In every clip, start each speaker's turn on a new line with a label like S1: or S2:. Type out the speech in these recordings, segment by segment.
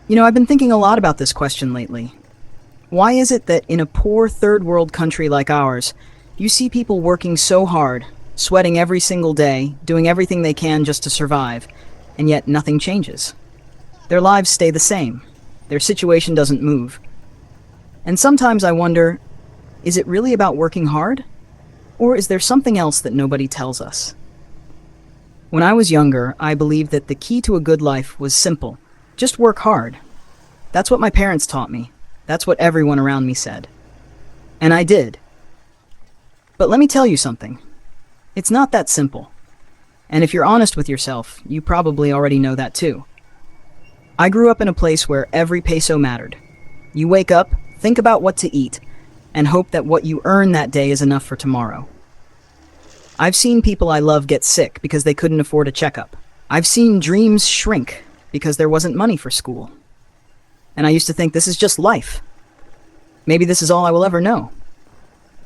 S1: I've been thinking a lot about this question lately. Why is it that in a poor third world country like ours, you see people working so hard, sweating every single day, doing everything they can just to survive, and yet nothing changes? Their lives stay the same. Their situation doesn't move. And sometimes I wonder, is it really about working hard? Or is there something else that nobody tells us? When I was younger, I believed that the key to a good life was simple. Just work hard. That's what my parents taught me. That's what everyone around me said. And I did. But let me tell you something. It's not that simple. And if you're honest with yourself, you probably already know that too. I grew up in a place where every peso mattered. You wake up, think about what to eat, and hope that what you earn that day is enough for tomorrow. I've seen people I love get sick because they couldn't afford a checkup. I've seen dreams shrink because there wasn't money for school. And I used to think this is just life. Maybe this is all I will ever know.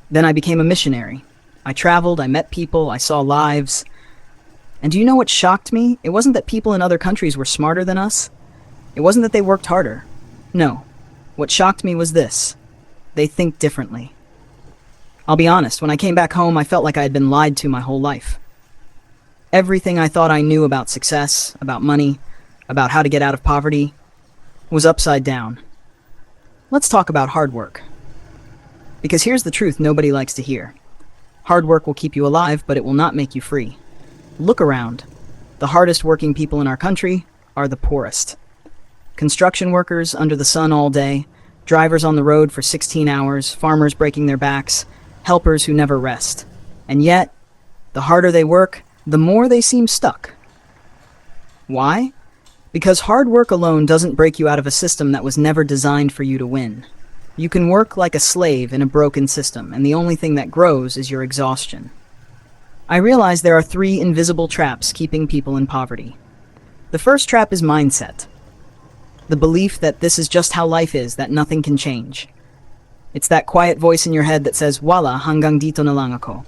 S1: Then I became a missionary. I traveled, I met people, I saw lives. And do you know what shocked me? It wasn't that people in other countries were smarter than us. It wasn't that they worked harder. No. What shocked me was this. They think differently. I'll be honest, when I came back home, I felt like I had been lied to my whole life. Everything I thought I knew about success, about money, about how to get out of poverty, was upside down. Let's talk about hard work. Because here's the truth nobody likes to hear. Hard work will keep you alive, but it will not make you free. Look around. The hardest working people in our country are the poorest. Construction workers under the sun all day, drivers on the road for 16 hours, farmers breaking their backs, helpers who never rest. And yet, the harder they work, the more they seem stuck. Why? Because hard work alone doesn't break you out of a system that was never designed for you to win. You can work like a slave in a broken system, and the only thing that grows is your exhaustion. I realize there are 3 invisible traps keeping people in poverty. The first trap is mindset. The belief that this is just how life is, that nothing can change. It's that quiet voice in your head that says, "Wala, hanggang dito na lang ako."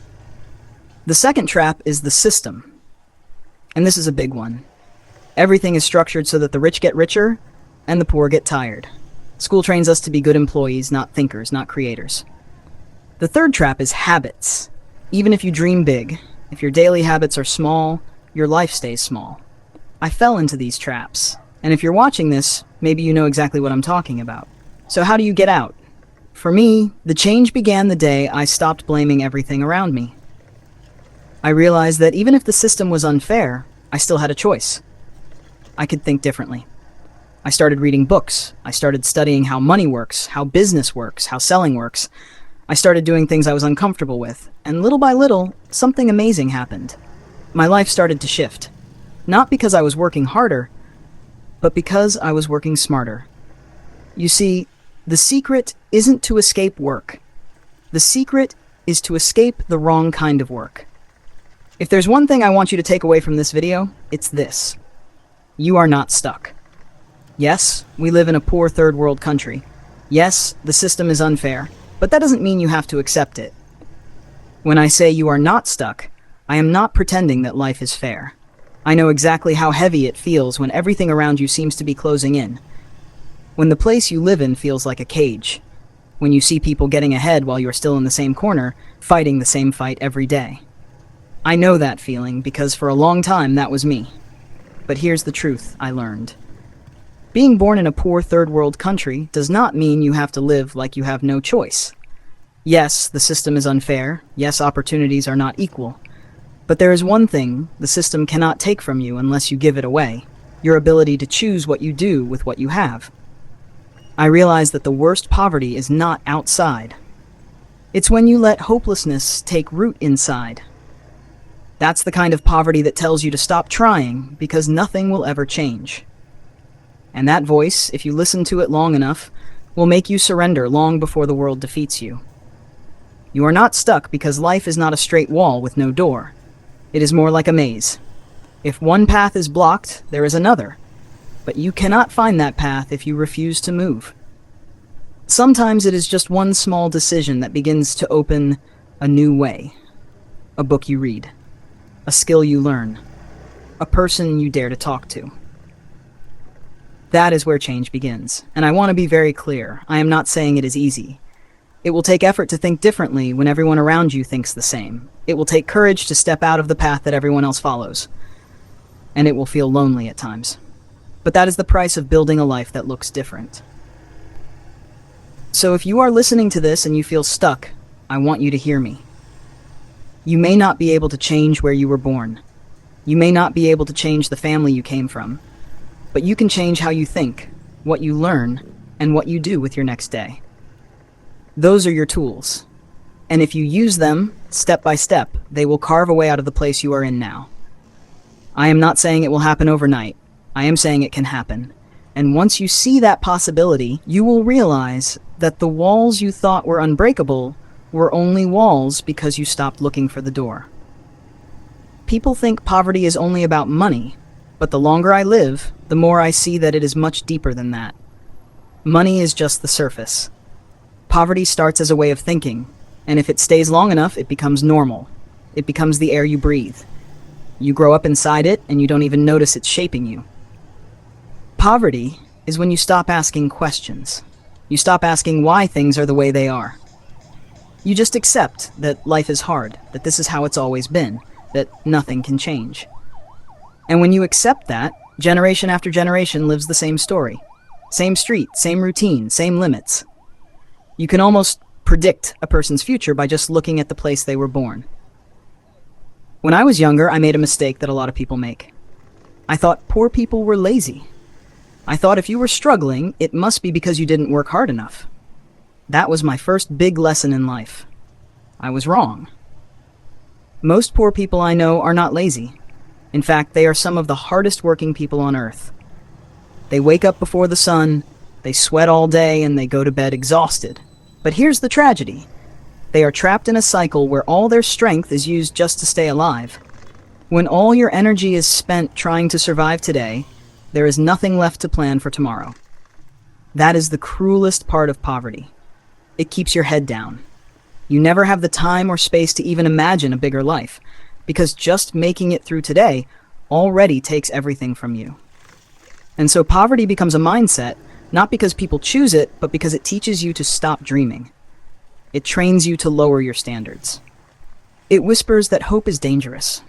S1: The second trap is the system. And this is a big one. Everything is structured so that the rich get richer and the poor get tired. School trains us to be good employees, not thinkers, not creators. The third trap is habits. Even if you dream big, if your daily habits are small, your life stays small. I fell into these traps. And if you're watching this, maybe you know exactly what I'm talking about. So how do you get out? For me, the change began the day I stopped blaming everything around me. I realized that even if the system was unfair, I still had a choice. I could think differently. I started reading books. I started studying how money works, how business works, how selling works. I started doing things I was uncomfortable with. And little by little, something amazing happened. My life started to shift. Not because I was working harder, but because I was working smarter. You see, the secret isn't to escape work. The secret is to escape the wrong kind of work. If there's one thing I want you to take away from this video, it's this. You are not stuck. Yes, we live in a poor third world country. Yes, the system is unfair, but that doesn't mean you have to accept it. When I say you are not stuck, I am not pretending that life is fair. I know exactly how heavy it feels when everything around you seems to be closing in. When the place you live in feels like a cage. When you see people getting ahead while you're still in the same corner, fighting the same fight every day. I know that feeling because for a long time that was me. But here's the truth I learned. Being born in a poor third world country does not mean you have to live like you have no choice. Yes, the system is unfair. Yes, opportunities are not equal. But there is one thing the system cannot take from you unless you give it away. Your ability to choose what you do with what you have. I realize that the worst poverty is not outside. It's when you let hopelessness take root inside. That's the kind of poverty that tells you to stop trying because nothing will ever change. And that voice, if you listen to it long enough, will make you surrender long before the world defeats you. You are not stuck because life is not a straight wall with no door. It is more like a maze. If one path is blocked, there is another. But you cannot find that path if you refuse to move. Sometimes it is just one small decision that begins to open a new way. A book you read. A skill you learn. A person you dare to talk to. That is where change begins. And I want to be very clear. I am not saying it is easy. It will take effort to think differently when everyone around you thinks the same. It will take courage to step out of the path that everyone else follows. And it will feel lonely at times. But that is the price of building a life that looks different. So if you are listening to this and you feel stuck, I want you to hear me. You may not be able to change where you were born. You may not be able to change the family you came from. But you can change how you think, what you learn, and what you do with your next day. Those are your tools. And if you use them, step by step, they will carve a way out of the place you are in now. I am not saying it will happen overnight. I am saying it can happen. And once you see that possibility, you will realize that the walls you thought were unbreakable were only walls because you stopped looking for the door. People think poverty is only about money, but the longer I live, the more I see that it is much deeper than that. Money is just the surface. Poverty starts as a way of thinking, and if it stays long enough, it becomes normal. It becomes the air you breathe. You grow up inside it, and you don't even notice it's shaping you. Poverty is when you stop asking questions. You stop asking why things are the way they are. You just accept that life is hard, that this is how it's always been, that nothing can change. And when you accept that, generation after generation lives the same story. Same street, same routine, same limits. You can almost predict a person's future by just looking at the place they were born. When I was younger, I made a mistake that a lot of people make. I thought poor people were lazy. I thought if you were struggling, it must be because you didn't work hard enough. That was my first big lesson in life. I was wrong. Most poor people I know are not lazy. In fact, they are some of the hardest working people on earth. They wake up before the sun, they sweat all day, and they go to bed exhausted. But here's the tragedy. They are trapped in a cycle where all their strength is used just to stay alive. When all your energy is spent trying to survive today, there is nothing left to plan for tomorrow. That is the cruelest part of poverty. It keeps your head down. You never have the time or space to even imagine a bigger life, because just making it through today already takes everything from you. And so poverty becomes a mindset, not because people choose it, but because it teaches you to stop dreaming. It trains you to lower your standards. It whispers that hope is dangerous.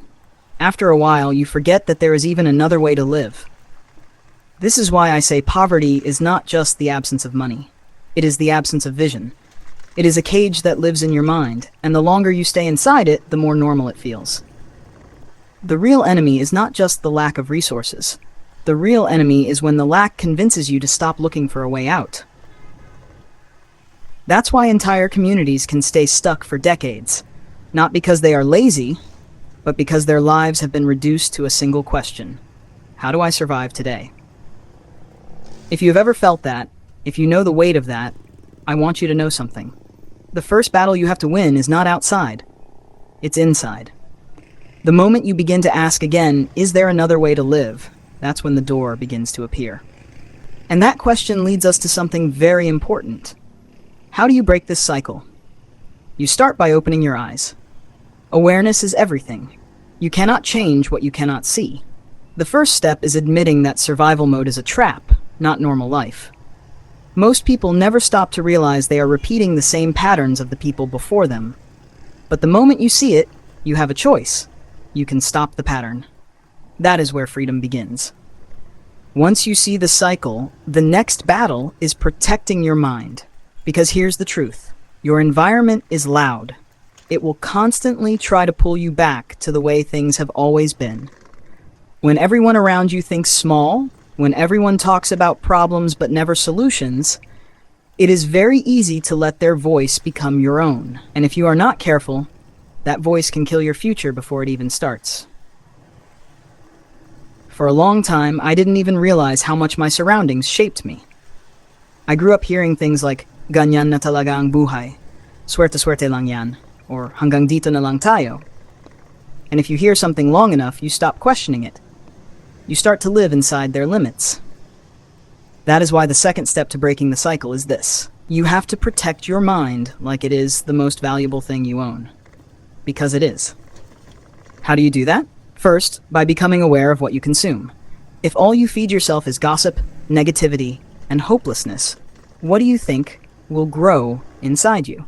S1: After a while, you forget that there is even another way to live. This is why I say poverty is not just the absence of money. It is the absence of vision. It is a cage that lives in your mind, and the longer you stay inside it, the more normal it feels. The real enemy is not just the lack of resources. The real enemy is when the lack convinces you to stop looking for a way out. That's why entire communities can stay stuck for decades, not because they are lazy, but because their lives have been reduced to a single question: how do I survive today? If you've ever felt that, if you know the weight of that, I want you to know something. The first battle you have to win is not outside, it's inside. The moment you begin to ask again, is there another way to live? That's when the door begins to appear. And that question leads us to something very important. How do you break this cycle? You start by opening your eyes. Awareness is everything. You cannot change what you cannot see. The first step is admitting that survival mode is a trap, not normal life. Most people never stop to realize they are repeating the same patterns of the people before them. But the moment you see it, you have a choice. You can stop the pattern. That is where freedom begins. Once you see the cycle, the next battle is protecting your mind. Because here's the truth. Your environment is loud. It will constantly try to pull you back to the way things have always been. When everyone around you thinks small, when everyone talks about problems but never solutions, it is very easy to let their voice become your own. And if you are not careful, that voice can kill your future before it even starts. For a long time, I didn't even realize how much my surroundings shaped me. I grew up hearing things like, "Ganyan na talaga ang buhay," "Swerte-swerte lang yan," or "Hanggang dito na lang tayo." And if you hear something long enough, you stop questioning it. You start to live inside their limits. That is why the second step to breaking the cycle is this. You have to protect your mind like it is the most valuable thing you own. Because it is. How do you do that? First, by becoming aware of what you consume. If all you feed yourself is gossip, negativity, and hopelessness, what do you think will grow inside you?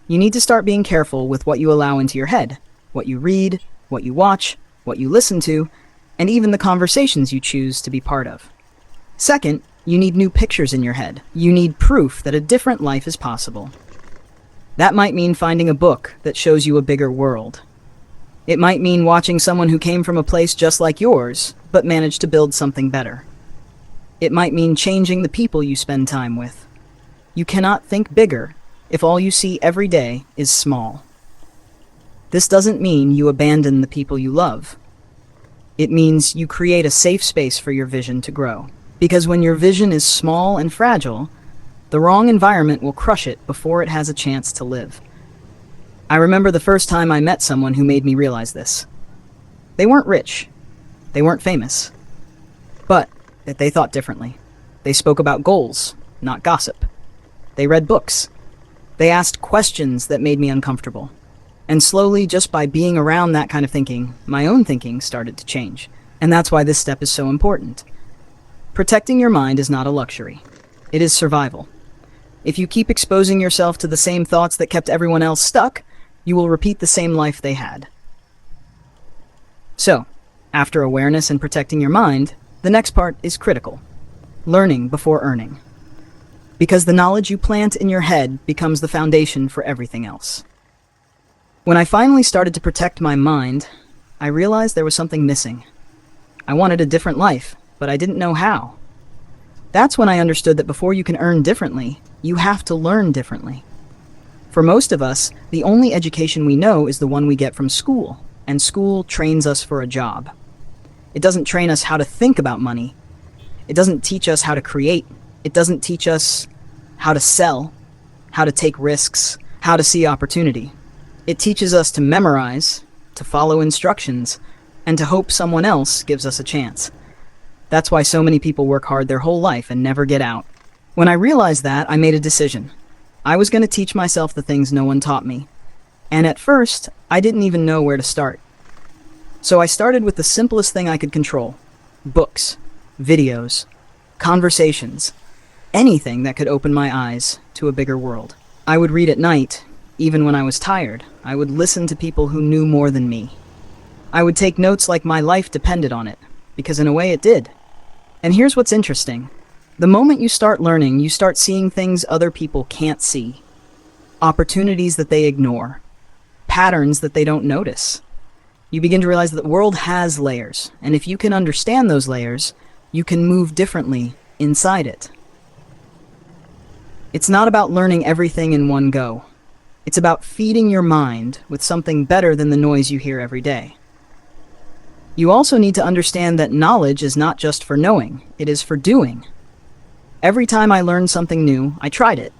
S1: You need to start being careful with what you allow into your head, what you read, what you watch, what you listen to, and even the conversations you choose to be part of. Second, you need new pictures in your head. You need proof that a different life is possible. That might mean finding a book that shows you a bigger world. It might mean watching someone who came from a place just like yours, but managed to build something better. It might mean changing the people you spend time with. You cannot think bigger if all you see every day is small. This doesn't mean you abandon the people you love. It means you create a safe space for your vision to grow. Because when your vision is small and fragile, the wrong environment will crush it before it has a chance to live. I remember the first time I met someone who made me realize this. They weren't rich. They weren't famous. But that they thought differently. They spoke about goals, not gossip. They read books. They asked questions that made me uncomfortable. And slowly, just by being around that kind of thinking, my own thinking started to change. And that's why this step is so important. Protecting your mind is not a luxury. It is survival. If you keep exposing yourself to the same thoughts that kept everyone else stuck, you will repeat the same life they had. So, after awareness and protecting your mind, the next part is critical. Learning before earning. Because the knowledge you plant in your head becomes the foundation for everything else. When I finally started to protect my mind, I realized there was something missing. I wanted a different life, but I didn't know how. That's when I understood that before you can earn differently, you have to learn differently. For most of us, the only education we know is the one we get from school, and school trains us for a job. It doesn't train us how to think about money. It doesn't teach us how to create. It doesn't teach us how to sell, how to take risks, how to see opportunity. It teaches us to memorize, to follow instructions, and to hope someone else gives us a chance. That's why so many people work hard their whole life and never get out. When I realized that, I made a decision. I was going to teach myself the things no one taught me. And at first, I didn't even know where to start. So I started with the simplest thing I could control. Books, videos, conversations, anything that could open my eyes to a bigger world. I would read at night, even when I was tired. I would listen to people who knew more than me. I would take notes like my life depended on it, because in a way it did. And here's what's interesting. The moment you start learning, you start seeing things other people can't see. Opportunities that they ignore. Patterns that they don't notice. You begin to realize that the world has layers, and if you can understand those layers, you can move differently inside it. It's not about learning everything in one go. It's about feeding your mind with something better than the noise you hear every day. You also need to understand that knowledge is not just for knowing, it is for doing. Every time I learned something new, I tried it.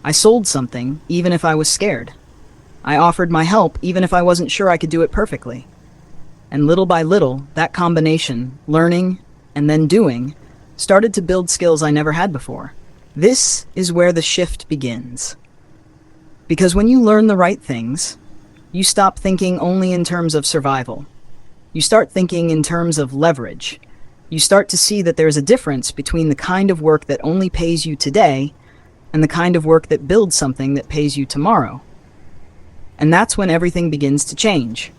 S1: I sold something, even if I was scared. I offered my help, even if I wasn't sure I could do it perfectly. And little by little, that combination, learning and then doing, started to build skills I never had before. This is where the shift begins. Because when you learn the right things, you stop thinking only in terms of survival. You start thinking in terms of leverage. You start to see that there's a difference between the kind of work that only pays you today and the kind of work that builds something that pays you tomorrow. And that's when everything begins to change.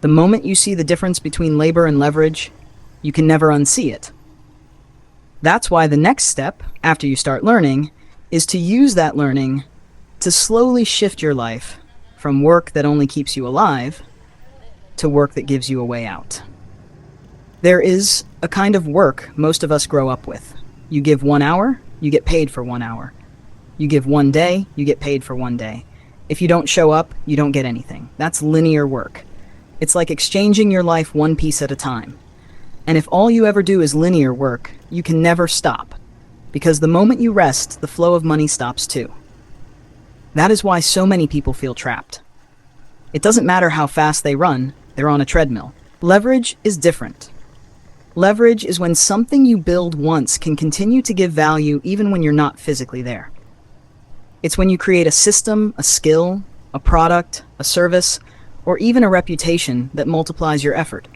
S1: The moment you see the difference between labor and leverage, you can never unsee it. That's why the next step, after you start learning, is to use that learning to slowly shift your life from work that only keeps you alive to work that gives you a way out. There is a kind of work most of us grow up with. You give 1 hour, you get paid for 1 hour. You give 1 day, you get paid for 1 day. If you don't show up, you don't get anything. That's linear work. It's like exchanging your life one piece at a time. And if all you ever do is linear work, you can never stop. Because the moment you rest, the flow of money stops too. That is why so many people feel trapped. It doesn't matter how fast they run, they're on a treadmill. Leverage is different. Leverage is when something you build once can continue to give value even when you're not physically there. It's when you create a system, a skill, a product, a service, or even a reputation that multiplies your effort.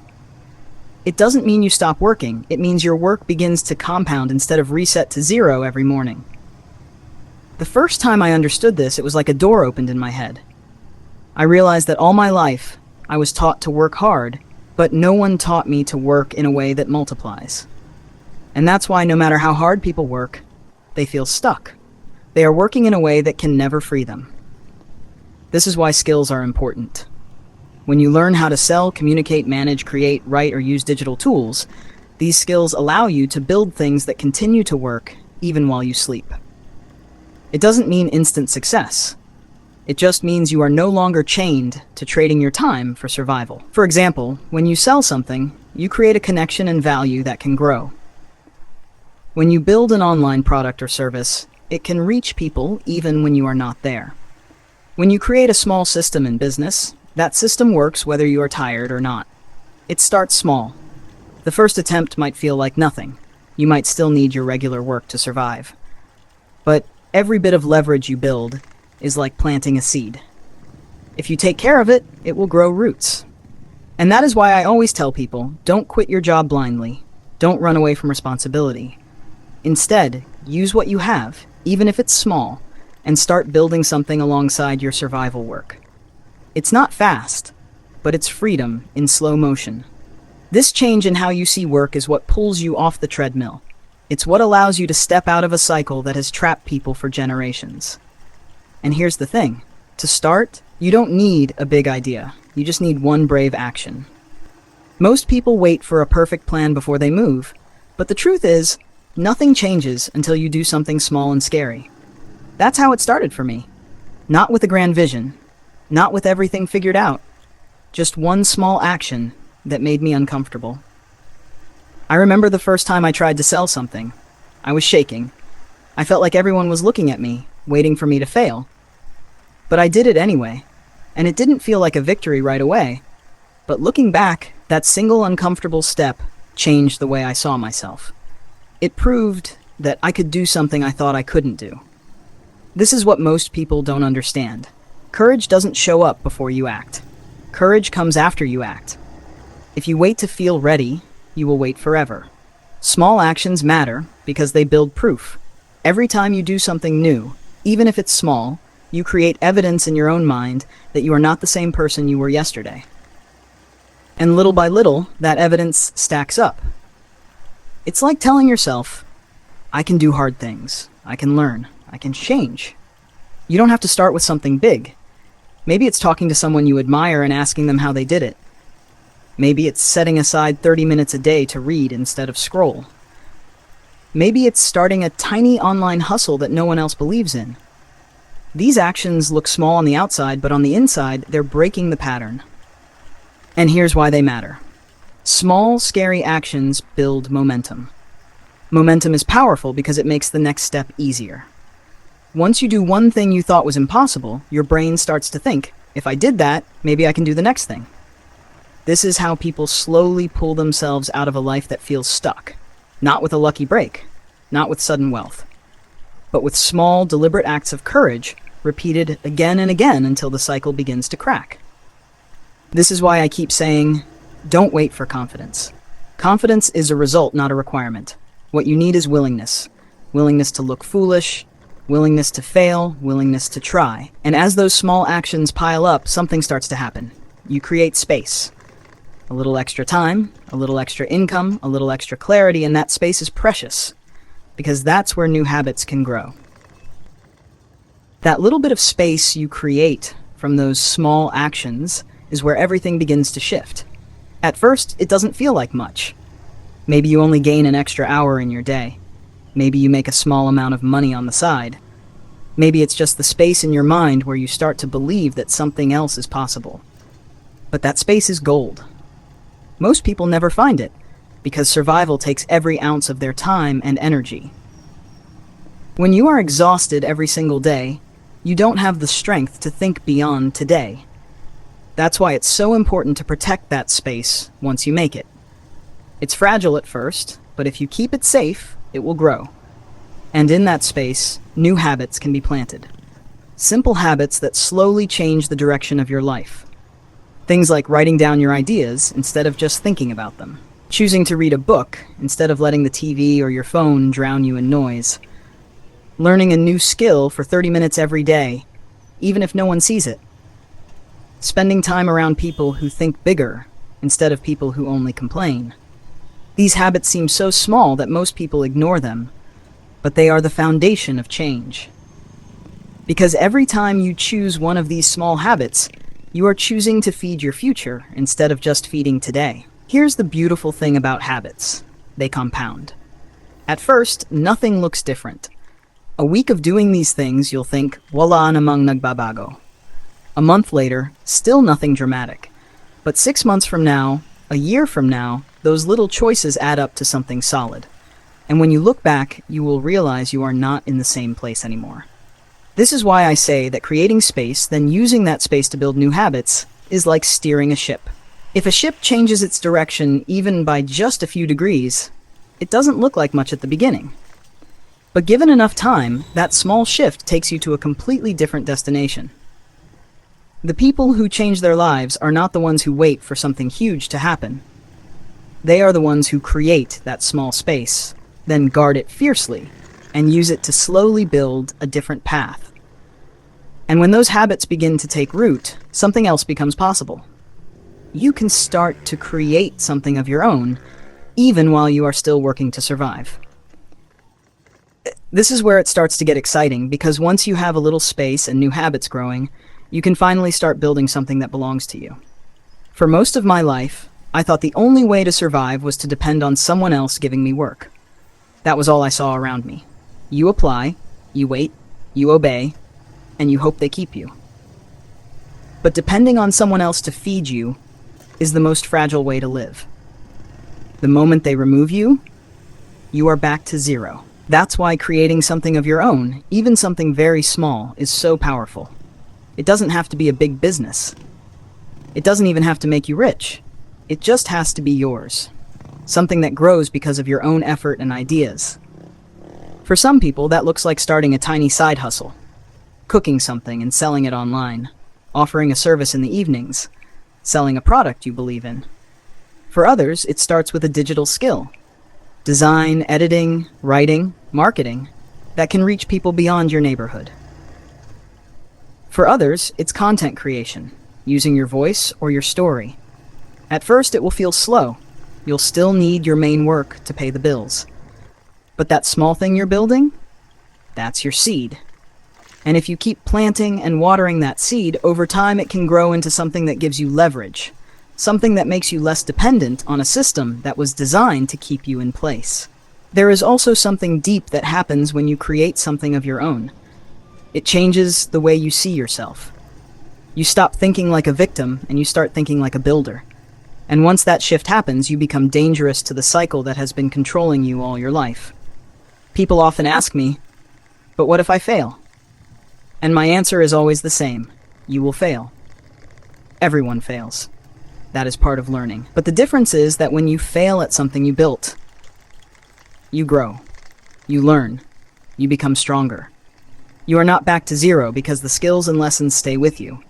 S1: It doesn't mean you stop working, it means your work begins to compound instead of reset to zero every morning. The first time I understood this, it was like a door opened in my head. I realized that all my life, I was taught to work hard, but no one taught me to work in a way that multiplies. And that's why no matter how hard people work, they feel stuck. They are working in a way that can never free them. This is why skills are important. When you learn how to sell, communicate, manage, create, write, or use digital tools, these skills allow you to build things that continue to work even while you sleep. It doesn't mean instant success. It just means you are no longer chained to trading your time for survival. For example, when you sell something, you create a connection and value that can grow. When you build an online product or service, it can reach people even when you are not there. When you create a small system in business, that system works whether you are tired or not. It starts small. The first attempt might feel like nothing. You might still need your regular work to survive. But every bit of leverage you build is like planting a seed. If you take care of it, it will grow roots. And that is why I always tell people, don't quit your job blindly. Don't run away from responsibility. Instead, use what you have, even if it's small, and start building something alongside your survival work. It's not fast, but it's freedom in slow motion. This change in how you see work is what pulls you off the treadmill. It's what allows you to step out of a cycle that has trapped people for generations. And here's the thing. To start, you don't need a big idea. You just need one brave action. Most people wait for a perfect plan before they move, but the truth is, nothing changes until you do something small and scary. That's how it started for me. Not with a grand vision, not with everything figured out, just one small action that made me uncomfortable. I remember the first time I tried to sell something. I was shaking. I felt like everyone was looking at me, waiting for me to fail. But I did it anyway, and it didn't feel like a victory right away. But looking back, that single uncomfortable step changed the way I saw myself. It proved that I could do something I thought I couldn't do. This is what most people don't understand. Courage doesn't show up before you act. Courage comes after you act. If you wait to feel ready, you will wait forever. Small actions matter because they build proof. Every time you do something new, even if it's small, you create evidence in your own mind that you are not the same person you were yesterday. And little by little, that evidence stacks up. It's like telling yourself, I can do hard things, I can learn, I can change. You don't have to start with something big. Maybe it's talking to someone you admire and asking them how they did it. Maybe it's setting aside 30 minutes a day to read instead of scroll. Maybe it's starting a tiny online hustle that no one else believes in. These actions look small on the outside, but on the inside, they're breaking the pattern. And here's why they matter. Small, scary actions build momentum. Momentum is powerful because it makes the next step easier. Once you do one thing you thought was impossible, your brain starts to think, if I did that, maybe I can do the next thing. This is how people slowly pull themselves out of a life that feels stuck. Not with a lucky break, not with sudden wealth, but with small, deliberate acts of courage, repeated again and again until the cycle begins to crack. This is why I keep saying, don't wait for confidence. Confidence is a result, not a requirement. What you need is willingness. Willingness to look foolish, willingness to fail, willingness to try. And as those small actions pile up, something starts to happen. You create space. A little extra time, a little extra income, a little extra clarity, and that space is precious, because that's where new habits can grow. That little bit of space you create from those small actions is where everything begins to shift. At first, it doesn't feel like much. Maybe you only gain an extra hour in your day. Maybe you make a small amount of money on the side. Maybe it's just the space in your mind where you start to believe that something else is possible. But that space is gold. Most people never find it, because survival takes every ounce of their time and energy. When you are exhausted every single day, you don't have the strength to think beyond today. That's why it's so important to protect that space once you make it. It's fragile at first, but if you keep it safe, it will grow. And in that space, new habits can be planted. Simple habits that slowly change the direction of your life. Things like writing down your ideas instead of just thinking about them. Choosing to read a book instead of letting the TV or your phone drown you in noise. Learning a new skill for 30 minutes every day, even if no one sees it. Spending time around people who think bigger instead of people who only complain. These habits seem so small that most people ignore them, but they are the foundation of change. Because every time you choose one of these small habits, you are choosing to feed your future instead of just feeding today. Here's the beautiful thing about habits. They compound. At first, nothing looks different. A week of doing these things, you'll think, wala namang nagbabago. A month later, still nothing dramatic. But 6 months from now, a year from now, those little choices add up to something solid. And when you look back, you will realize you are not in the same place anymore. This is why I say that creating space, then using that space to build new habits, is like steering a ship. If a ship changes its direction even by just a few degrees, it doesn't look like much at the beginning. But given enough time, that small shift takes you to a completely different destination. The people who change their lives are not the ones who wait for something huge to happen. They are the ones who create that small space, then guard it fiercely, and use it to slowly build a different path. And when those habits begin to take root, something else becomes possible. You can start to create something of your own, even while you are still working to survive. This is where it starts to get exciting, because once you have a little space and new habits growing, you can finally start building something that belongs to you. For most of my life, I thought the only way to survive was to depend on someone else giving me work. That was all I saw around me. You apply, you wait, you obey, and you hope they keep you. But depending on someone else to feed you is the most fragile way to live. The moment they remove you, you are back to zero. That's why creating something of your own, even something very small, is so powerful. It doesn't have to be a big business. It doesn't even have to make you rich. It just has to be yours. Something that grows because of your own effort and ideas. For some people, that looks like starting a tiny side hustle, cooking something and selling it online, offering a service in the evenings, selling a product you believe in. For others, it starts with a digital skill. Design, editing, writing, marketing, that can reach people beyond your neighborhood. For others, it's content creation, using your voice or your story. At first, it will feel slow. You'll still need your main work to pay the bills. But that small thing you're building, that's your seed. And if you keep planting and watering that seed, over time it can grow into something that gives you leverage, something that makes you less dependent on a system that was designed to keep you in place. There is also something deep that happens when you create something of your own. It changes the way you see yourself. You stop thinking like a victim and you start thinking like a builder. And once that shift happens, you become dangerous to the cycle that has been controlling you all your life. People often ask me, but what if I fail? And my answer is always the same. You will fail. Everyone fails. That is part of learning. But the difference is that when you fail at something you built, you grow. You learn. You become stronger. You are not back to zero because the skills and lessons stay with you.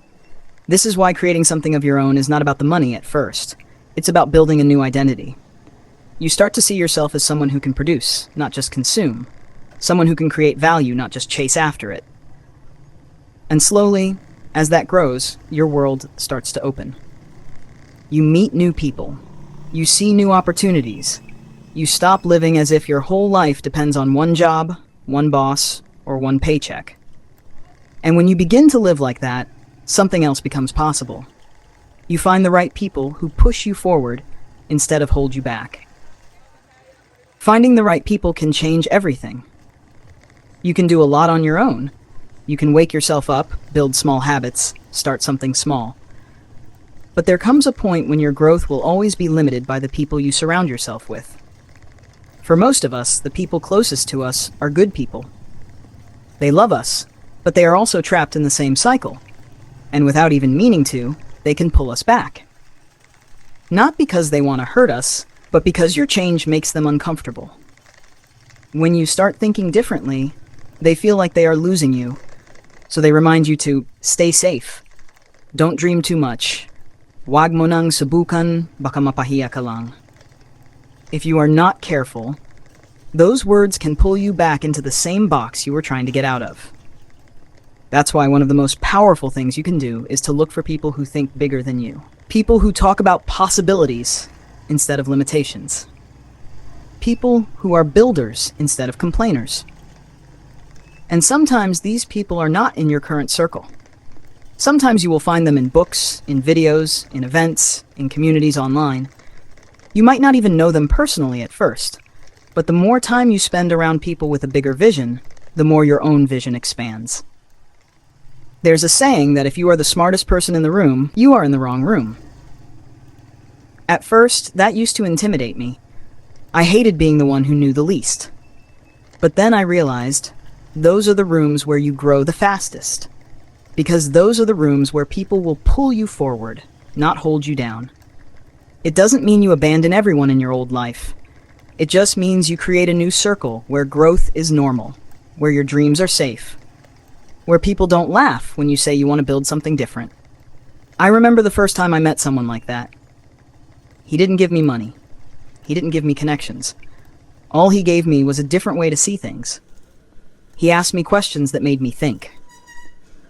S1: This is why creating something of your own is not about the money at first. It's about building a new identity. You start to see yourself as someone who can produce, not just consume. Someone who can create value, not just chase after it. And slowly, as that grows, your world starts to open. You meet new people. You see new opportunities. You stop living as if your whole life depends on one job, one boss, or one paycheck. And when you begin to live like that, something else becomes possible. You find the right people who push you forward instead of hold you back. Finding the right people can change everything. You can do a lot on your own. You can wake yourself up, build small habits, start something small. But there comes a point when your growth will always be limited by the people you surround yourself with. For most of us, the people closest to us are good people. They love us, but they are also trapped in the same cycle. And without even meaning to, they can pull us back. Not because they want to hurt us, but because your change makes them uncomfortable. When you start thinking differently, they feel like they are losing you, so they remind you to stay safe. Don't dream too much. Wag mo nang subukan, baka mapahiya ka lang. if you are not careful, those words can pull you back into the same box you were trying to get out of. That's why one of the most powerful things you can do is to look for people who think bigger than you. People who talk about possibilities instead of limitations. People who are builders instead of complainers. And sometimes these people are not in your current circle. Sometimes you will find them in books, in videos, in events, in communities online. You might not even know them personally at first, but the more time you spend around people with a bigger vision, the more your own vision expands. There's a saying that if you are the smartest person in the room, you are in the wrong room. At first, that used to intimidate me. I hated being the one who knew the least. But then I realized, those are the rooms where you grow the fastest. Because those are the rooms where people will pull you forward, not hold you down. It doesn't mean you abandon everyone in your old life. It just means you create a new circle where growth is normal, where your dreams are safe, where people don't laugh when you say you want to build something different. I remember the first time I met someone like that. He didn't give me money. He didn't give me connections. All he gave me was a different way to see things. He asked me questions that made me think.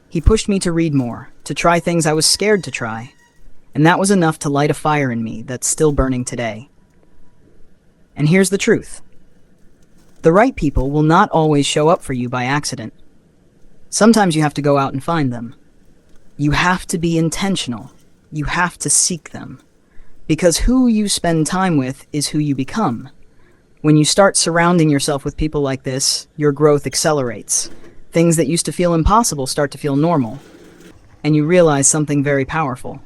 S1: He pushed me to read more, to try things I was scared to try, and that was enough to light a fire in me that's still burning today. And here's the truth. The right people will not always show up for you by accident. Sometimes you have to go out and find them. You have to be intentional. You have to seek them. Because who you spend time with is who you become. When you start surrounding yourself with people like this, your growth accelerates. Things that used to feel impossible start to feel normal. And you realize something very powerful.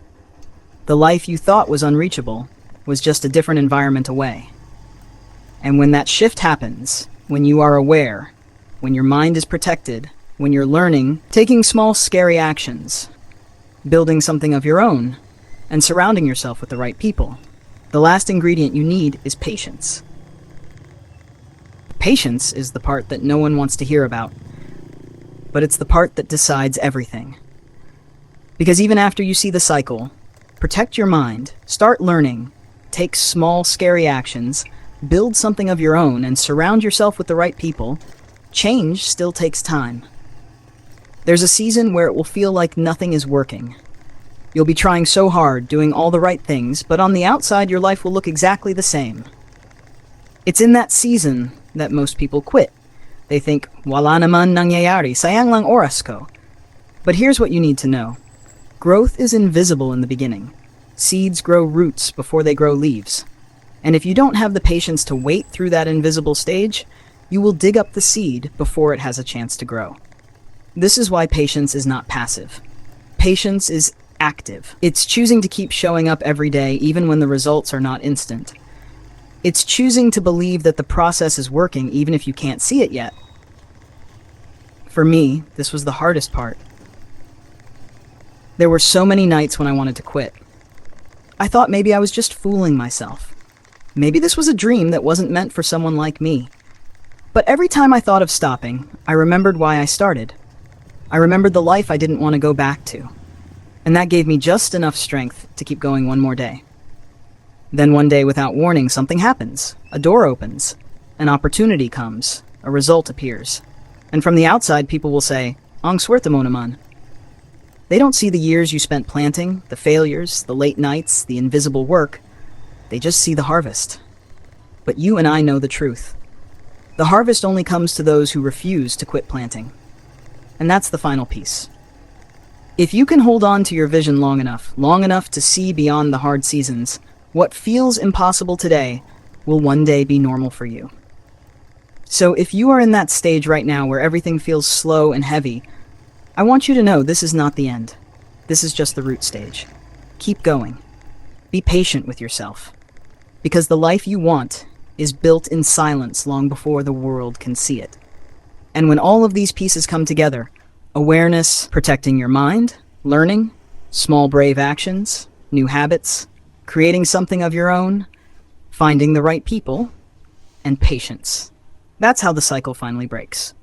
S1: The life you thought was unreachable was just a different environment away. And when that shift happens, when you are aware, when your mind is protected, when you're learning, taking small scary actions, building something of your own, and surrounding yourself with the right people, the last ingredient you need is patience. Patience is the part that no one wants to hear about, but it's the part that decides everything. Because even after you see the cycle, protect your mind, start learning, take small scary actions, build something of your own, and surround yourself with the right people, change still takes time. There's a season where it will feel like nothing is working. You'll be trying so hard, doing all the right things, but on the outside your life will look exactly the same. It's in that season that most people quit. They think, wala naman nangyayari, sayang lang oras ko. But here's what you need to know. Growth is invisible in the beginning. Seeds grow roots before they grow leaves. And if you don't have the patience to wait through that invisible stage, you will dig up the seed before it has a chance to grow. This is why patience is not passive. Patience is active. It's choosing to keep showing up every day even when the results are not instant. It's choosing to believe that the process is working even if you can't see it yet. For me, this was the hardest part. There were so many nights when I wanted to quit. I thought maybe I was just fooling myself. Maybe this was a dream that wasn't meant for someone like me. But every time I thought of stopping, I remembered why I started. I remembered the life I didn't want to go back to. And that gave me just enough strength to keep going one more day. Then one day, without warning, something happens. A door opens. An opportunity comes. A result appears. And from the outside, people will say, "Ang swerte mo naman." They don't see the years you spent planting, the failures, the late nights, the invisible work. They just see the harvest. But you and I know the truth. The harvest only comes to those who refuse to quit planting. And that's the final piece. If you can hold on to your vision long enough to see beyond the hard seasons, what feels impossible today will one day be normal for you. So if you are in that stage right now where everything feels slow and heavy, I want you to know this is not the end. This is just the root stage. Keep going. Be patient with yourself. Because the life you want is built in silence long before the world can see it. And when all of these pieces come together, awareness, protecting your mind, learning, small brave actions, new habits, creating something of your own, finding the right people, and patience. That's how the cycle finally breaks.